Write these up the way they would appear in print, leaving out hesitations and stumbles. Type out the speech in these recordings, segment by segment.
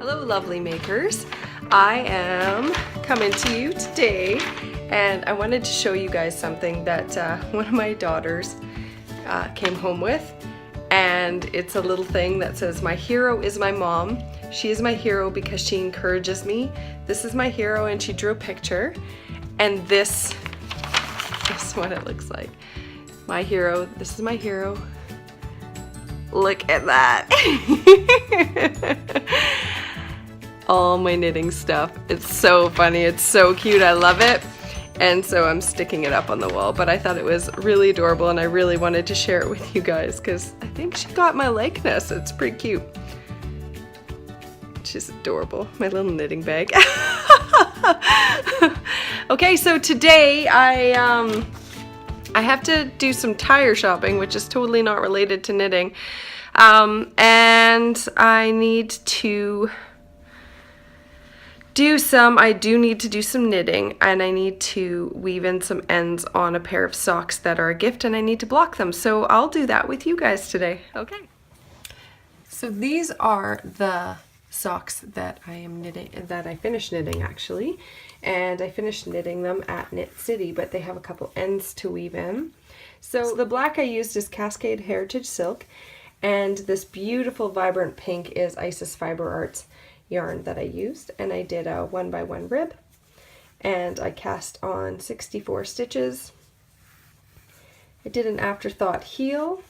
Hello lovely makers, I am coming to you today and I wanted to show you guys something that one of my daughters came home with, and it's a little thing that says my hero is my mom. She is my hero because she encourages me. This is my hero, and she drew a picture, and this is what it looks like. My hero, this is my hero. Look at that. All my knitting stuff. It's so funny. It's so cute. I love it. And so I'm sticking it up on the wall, but I thought it was really adorable and I really wanted to share it with you guys because I think she got my likeness. It's pretty cute. She's adorable. My little knitting bag. Okay, so today I have to do some tire shopping, which is totally not related to knitting. And I need to I do need to do some knitting, and I need to weave in some ends on a pair of socks that are a gift, and I need to block them. So I'll do that with you guys today. Okay. So these are the socks that I am knitting, that I finished knitting actually, and I finished knitting them at Knit City, but they have a couple ends to weave in. So the black I used is Cascade Heritage Silk, and this beautiful vibrant pink is Isis Fiber Arts yarn that I used, and I did a 1x1 rib, and I cast on 64 stitches. I did an afterthought heel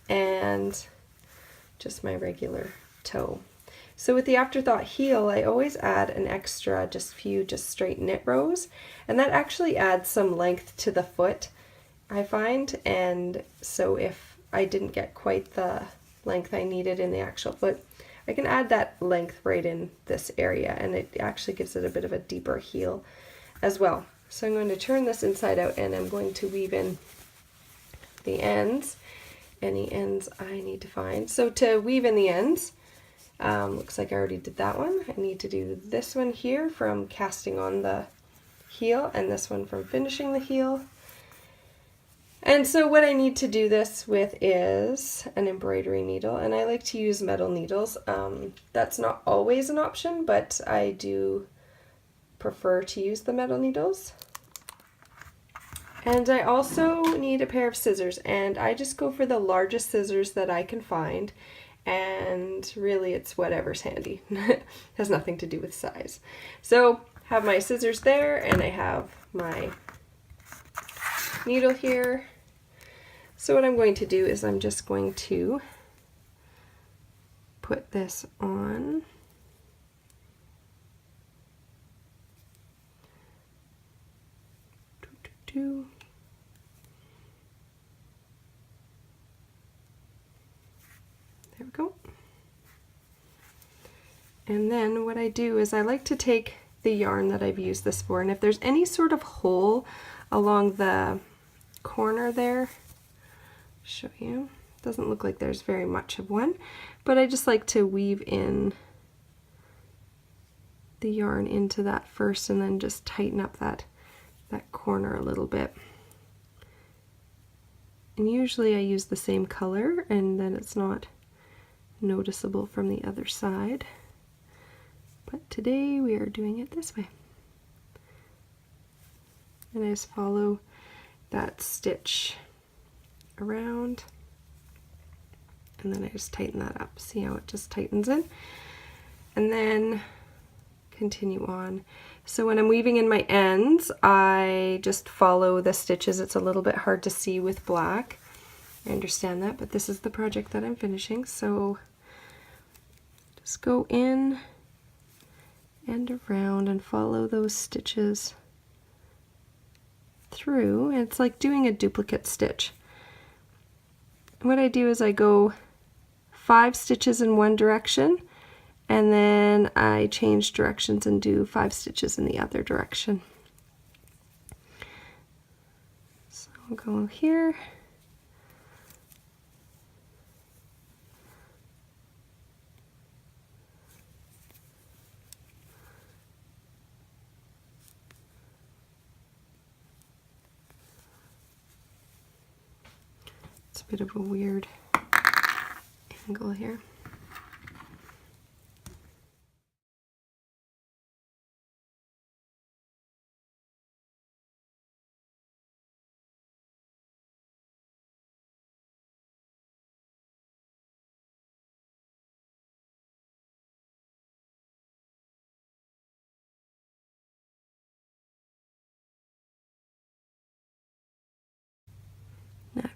and just my regular toe. So with the afterthought heel, I always add an extra few straight knit rows, and that actually adds some length to the foot, I find. And so if I didn't get quite the length I needed in the actual foot, I can add that length right in this area, and it actually gives it a bit of a deeper heel as well. So I'm going to turn this inside out, and I'm going to weave in the ends, any ends I need to find. So to weave in the ends, looks like I already did that one. I need to do this one here from casting on the heel, and this one from finishing the heel. And so what I need to do this with is an embroidery needle, and I like to use metal needles. That's not always an option, but I do prefer to use the metal needles. And I also need a pair of scissors, and I just go for the largest scissors that I can find, and really it's whatever's handy. It has nothing to do with size. So I have my scissors there, and I have my needle here. So what I'm going to do is I'm just going to put this on. There we go. And then what I do is I like to take the yarn that I've used this for, and if there's any sort of hole along the corner there, show you. Doesn't look like there's very much of one, but I just like to weave in the yarn into that first, and then just tighten up that corner a little bit. And usually I use the same color, and then it's not noticeable from the other side. But today we are doing it this way. And I just follow that stitch around, and then I just tighten that up. See how it just tightens in? And then continue on. So when I'm weaving in my ends, I just follow the stitches. It's a little bit hard to see with black. I understand that, but this is the project that I'm finishing. So just go in and around and follow those stitches through. It's like doing a duplicate stitch. What I do is I go 5 stitches in one direction, and then I change directions and do 5 stitches in the other direction. So I'll go here. It's a bit of a weird angle here.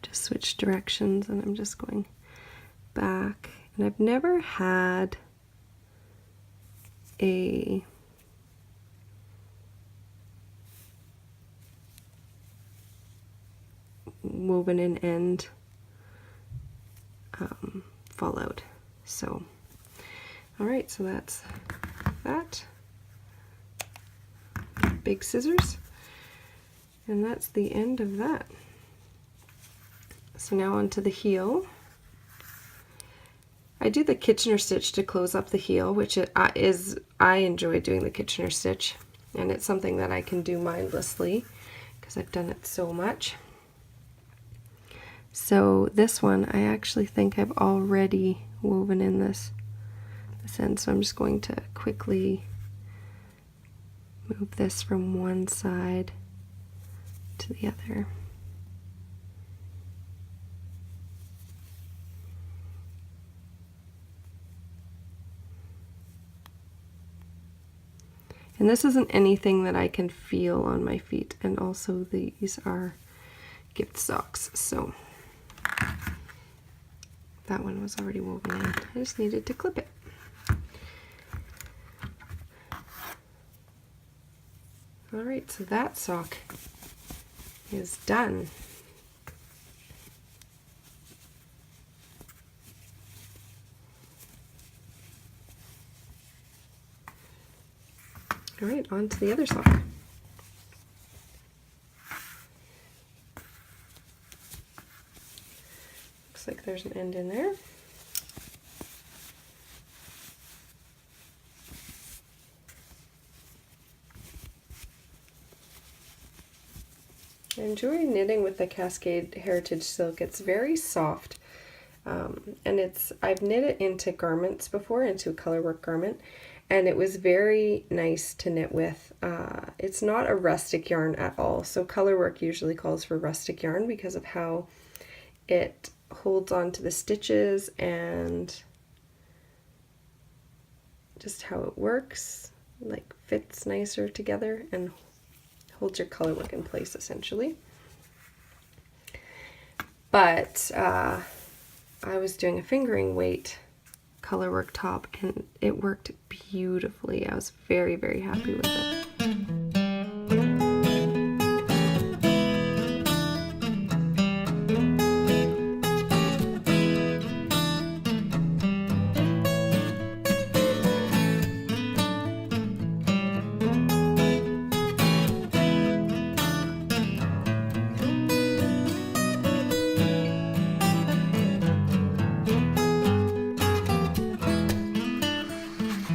just switch directions, and I'm just going back. And I've never had a woven in end fall out. So, all right, so that's that. Big scissors, and that's the end of that. So now onto the heel. I do the Kitchener stitch to close up the heel, which I enjoy doing the Kitchener stitch, and it's something that I can do mindlessly because I've done it so much. So this one, I actually think I've already woven in this end, so I'm just going to quickly move this from one side to the other. And this isn't anything that I can feel on my feet, and also these are gift socks, so that one was already woven in. I just needed to clip it. Alright, so that sock is done. Alright, on to the other sock. Looks like there's an end in there. I enjoy knitting with the Cascade Heritage Silk. It's very soft, and I've knit it into garments before, into a colorwork garment, and it was very nice to knit with. It's not a rustic yarn at all, so colorwork usually calls for rustic yarn because of how it holds on to the stitches and just how it works, like fits nicer together and holds your colorwork in place essentially. But I was doing a fingering weight colorwork top and it worked beautifully. I was very, very happy with it.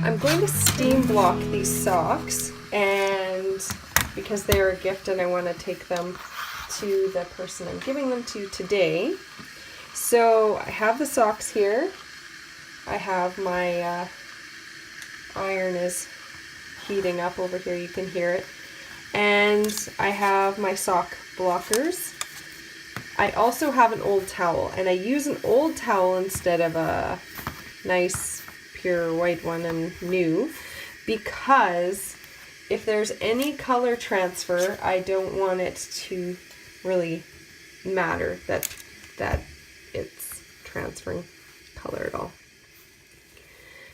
I'm going to steam block these socks, and because they are a gift and I want to take them to the person I'm giving them to today. So I have the socks here. I have my iron is heating up over here, you can hear it. And I have my sock blockers. I also have an old towel, and I use an old towel instead of a nice pure white one and new, because if there's any color transfer, I don't want it to really matter that it's transferring color at all.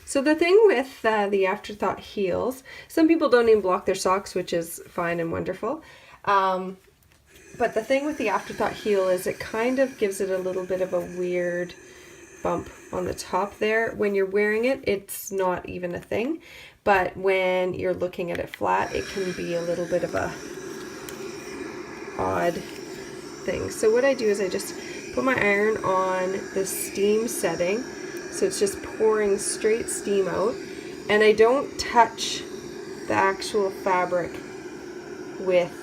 So the thing with the Afterthought heels, some people don't even block their socks, which is fine and wonderful. But the thing with the Afterthought heel is it kind of gives it a little bit of a weird bump on the top there. When you're wearing it, it's not even a thing, but when you're looking at it flat, it can be a little bit of a odd thing. So what I do is I just put my iron on the steam setting, so it's just pouring straight steam out, and I don't touch the actual fabric with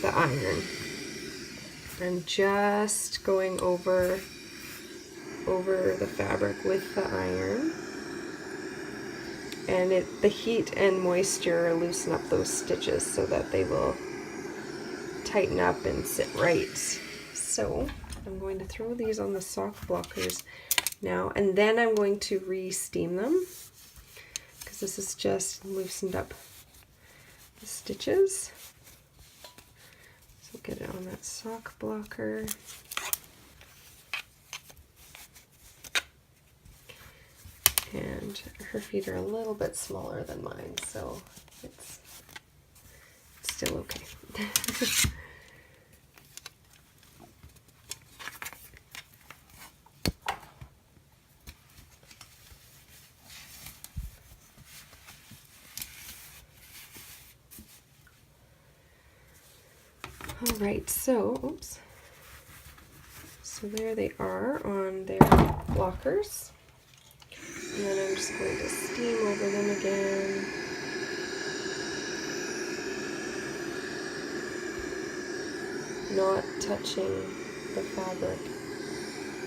the iron. I'm just going over the fabric with the iron, and the heat and moisture loosen up those stitches so that they will tighten up and sit right. So I'm going to throw these on the sock blockers now, and then I'm going to re-steam them because this has just loosened up the stitches. So get it on that sock blocker. And her feet are a little bit smaller than mine, so it's still okay. All right, so, oops. So there they are on their blockers. And then I'm just going to steam over them again. Not touching the fabric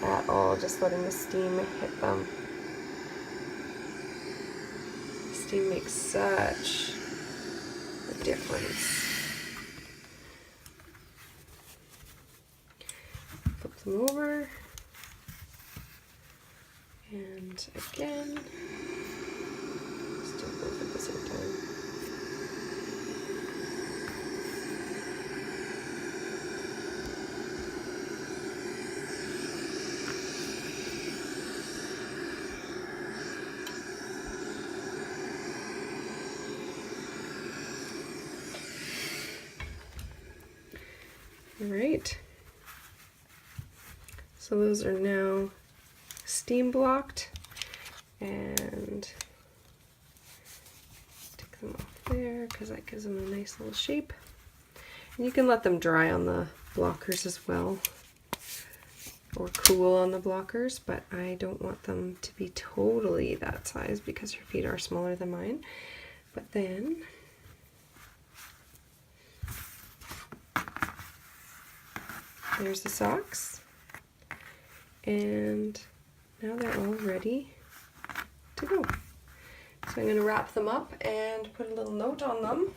at all, just letting the steam hit them. Steam makes such a difference. Flip them over. And again, just do both at the same time. All right. So those are now steam blocked, and take them off there because that gives them a nice little shape. And you can let them dry on the blockers as well, or cool on the blockers, but I don't want them to be totally that size because her feet are smaller than mine. But then there's the socks, and now they're all ready to go. So I'm going to wrap them up and put a little note on them